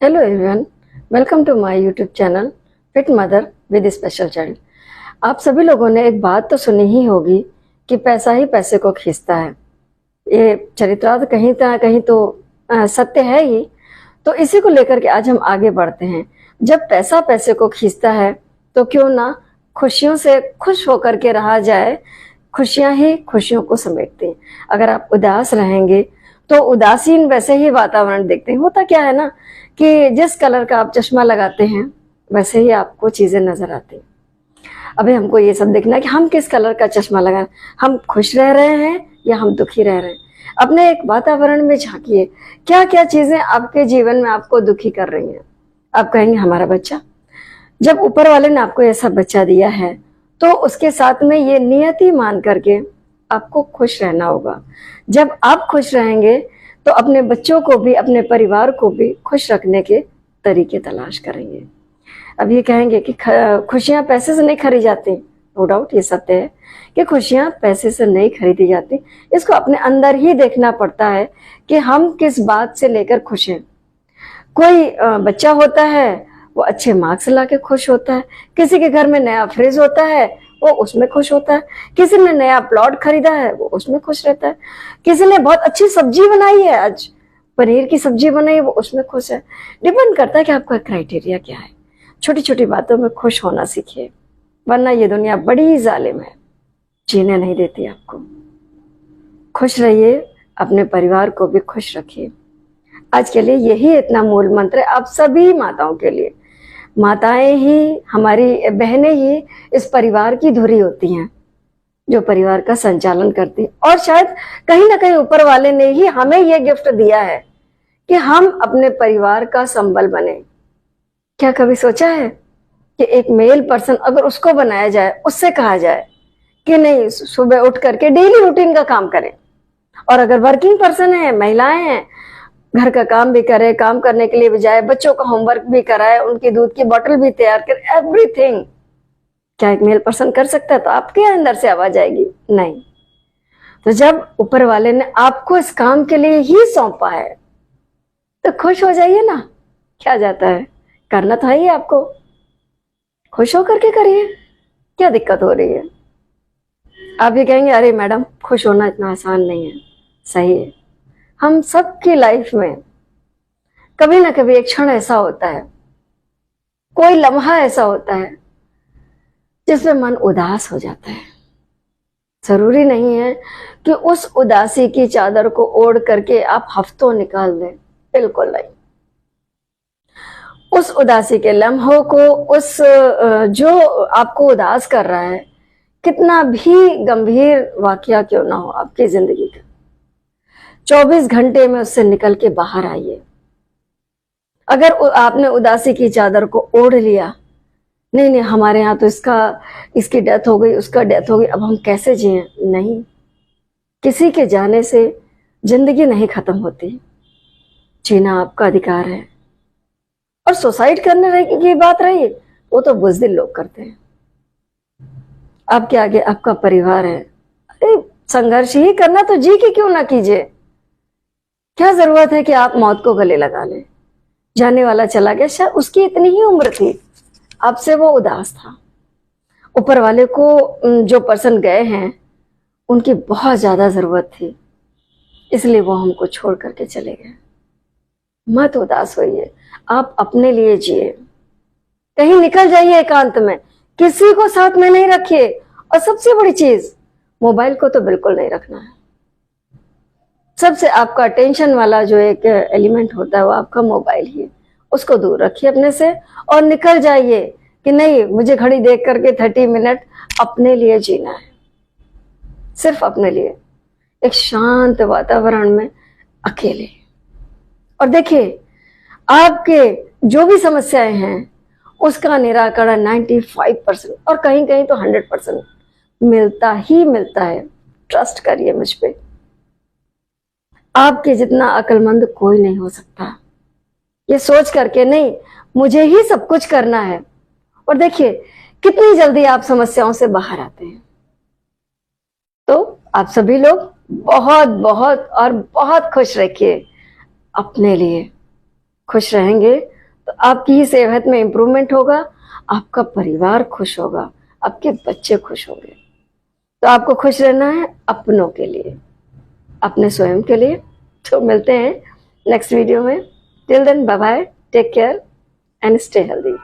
Hello everyone, welcome to my YouTube channel fit mother with special child. आप सभी लोगों ने एक बात तो सुनी ही होगी कि पैसा ही पैसे को खींचता है। ये चरित्रार्थ कहीं तो सत्य है ही। तो इसी को लेकर के आज हम आगे बढ़ते हैं। जब पैसा पैसे को खींचता है तो क्यों ना खुशियों से खुश होकर के रहा जाए। खुशियां ही खुशियों को समेटती हैं। अगर आप उदास रहेंगे तो उदासीन वैसे ही वातावरण देखते हैं। होता क्या है ना कि जिस कलर का आप चश्मा लगाते हैं वैसे ही आपको चीजें नजर आती हैं। अभी हमको ये सब देखना है कि हम किस कलर का चश्मा लगाएं, हम खुश रह रहे हैं या हम दुखी रह रहे हैं। अपने एक वातावरण में झांकिए, क्या क्या चीजें आपके जीवन में आपको दुखी कर रही हैं। आप कहेंगे हमारा बच्चा। जब ऊपर वाले ने आपको ऐसा बच्चा दिया है तो उसके साथ में ये नियति मान करके आपको खुश रहना होगा। जब आप खुश रहेंगे तो अपने बच्चों को भी, अपने परिवार को भी खुश रखने के तरीके तलाश करेंगे। अब ये कहेंगे कि खुशियां पैसे से नहीं खरीदी जाती। नो डाउट ये सत्य है कि खुशियां पैसे से नहीं खरीदी जाती। इसको अपने अंदर ही देखना पड़ता है कि हम किस बात से लेकर खुश हैं। कोई बच्चा होता है वो अच्छे मार्क्स ला के खुश होता है, किसी के घर में नया फ्रिज होता है वो उसमें खुश होता है, किसी ने नया प्लॉट खरीदा है वो उसमें खुश रहता है, किसी ने बहुत अच्छी सब्जी बनाई है, आज पनीर की सब्जी बनाई है वो उसमें खुश है। डिपेंड करता है कि आपका क्राइटेरिया क्या है। छोटी छोटी बातों में खुश होना सीखिए, वरना ये दुनिया बड़ी जालिम है, जीने नहीं देती आपको। खुश रहिए, अपने परिवार को भी खुश रखिए। आज के लिए यही इतना मूल मंत्र है आप सभी माताओं के लिए। माताएं ही, हमारी बहनें ही इस परिवार की धुरी होती हैं जो परिवार का संचालन करती हैं। और शायद कहीं ना कहीं ऊपर वाले ने ही हमें यह गिफ्ट दिया है कि हम अपने परिवार का संबल बने। क्या कभी सोचा है कि एक मेल पर्सन अगर उसको बनाया जाए, उससे कहा जाए कि नहीं सुबह उठ करके डेली रूटीन का काम करें, और अगर वर्किंग पर्सन है, महिलाएं हैं, घर का काम भी करे, काम करने के लिए भी जाए, बच्चों का होमवर्क भी कराए, उनकी दूध की बोतल भी तैयार करे, एवरीथिंग। क्या एक मेल पर्सन कर सकता है? तो आपके अंदर से आवाज आएगी नहीं। तो जब ऊपर वाले ने आपको इस काम के लिए ही सौंपा है तो खुश हो जाइए ना। क्या जाता है, करना तो है ही आपको। खुश होकर के करिए, क्या दिक्कत हो रही है? आप ये कहेंगे अरे मैडम खुश होना इतना आसान नहीं है। सही है, हम सबकी लाइफ में कभी ना कभी एक क्षण ऐसा होता है, कोई लम्हा ऐसा होता है जिसमें मन उदास हो जाता है। जरूरी नहीं है कि उस उदासी की चादर को ओढ़ करके आप हफ्तों निकाल दें, बिल्कुल नहीं। उस उदासी के लम्हों को, उस जो आपको उदास कर रहा है, कितना भी गंभीर वाकया क्यों ना हो आपकी जिंदगी का, 24 घंटे में उससे निकल के बाहर आइए। अगर आपने उदासी की चादर को ओढ़ लिया, नहीं नहीं हमारे यहाँ तो इसकी डेथ हो गई, उसका डेथ हो गई, अब हम कैसे जिए? नहीं, किसी के जाने से जिंदगी नहीं खत्म होती। जीना आपका अधिकार है। और सुसाइड करने की बात रही, वो तो बुज़दिल लोग करते हैं। आपके आगे आपका परिवार है। अरे संघर्ष ही करना तो जी के क्यों ना कीजिए। क्या जरूरत है कि आप मौत को गले लगा लें? जाने वाला चला गया, शायद उसकी इतनी ही उम्र थी, आपसे वो उदास था। ऊपर वाले को जो पर्सन गए हैं उनकी बहुत ज्यादा जरूरत थी, इसलिए वो हमको छोड़ करके चले गए। मत उदास होइए, आप अपने लिए जिए। कहीं निकल जाइए एकांत में, किसी को साथ में नहीं रखिए। और सबसे बड़ी चीज, मोबाइल को तो बिल्कुल नहीं रखना है। सबसे आपका टेंशन वाला जो एक एलिमेंट होता है वो आपका मोबाइल ही है। उसको दूर रखिए अपने से और निकल जाइए कि नहीं, मुझे घड़ी देख करके 30 मिनट अपने लिए जीना है, सिर्फ अपने लिए, एक शांत वातावरण में अकेले। और देखिए आपके जो भी समस्याएं हैं उसका निराकरण 95% और कहीं कहीं तो 100% मिलता ही मिलता है। ट्रस्ट करिए मुझ पे। आपके जितना अक्लमंद कोई नहीं हो सकता। ये सोच करके नहीं मुझे ही सब कुछ करना है, और देखिए कितनी जल्दी आप समस्याओं से बाहर आते हैं। तो आप सभी लोग बहुत बहुत और बहुत खुश रखिए। अपने लिए खुश रहेंगे तो आपकी ही सेहत में इम्प्रूवमेंट होगा, आपका परिवार खुश होगा, आपके बच्चे खुश होंगे। तो आपको खुश रहना है अपनों के लिए, अपने स्वयं के लिए। तो मिलते हैं नेक्स्ट वीडियो में। Till then bye bye, take care and stay healthy.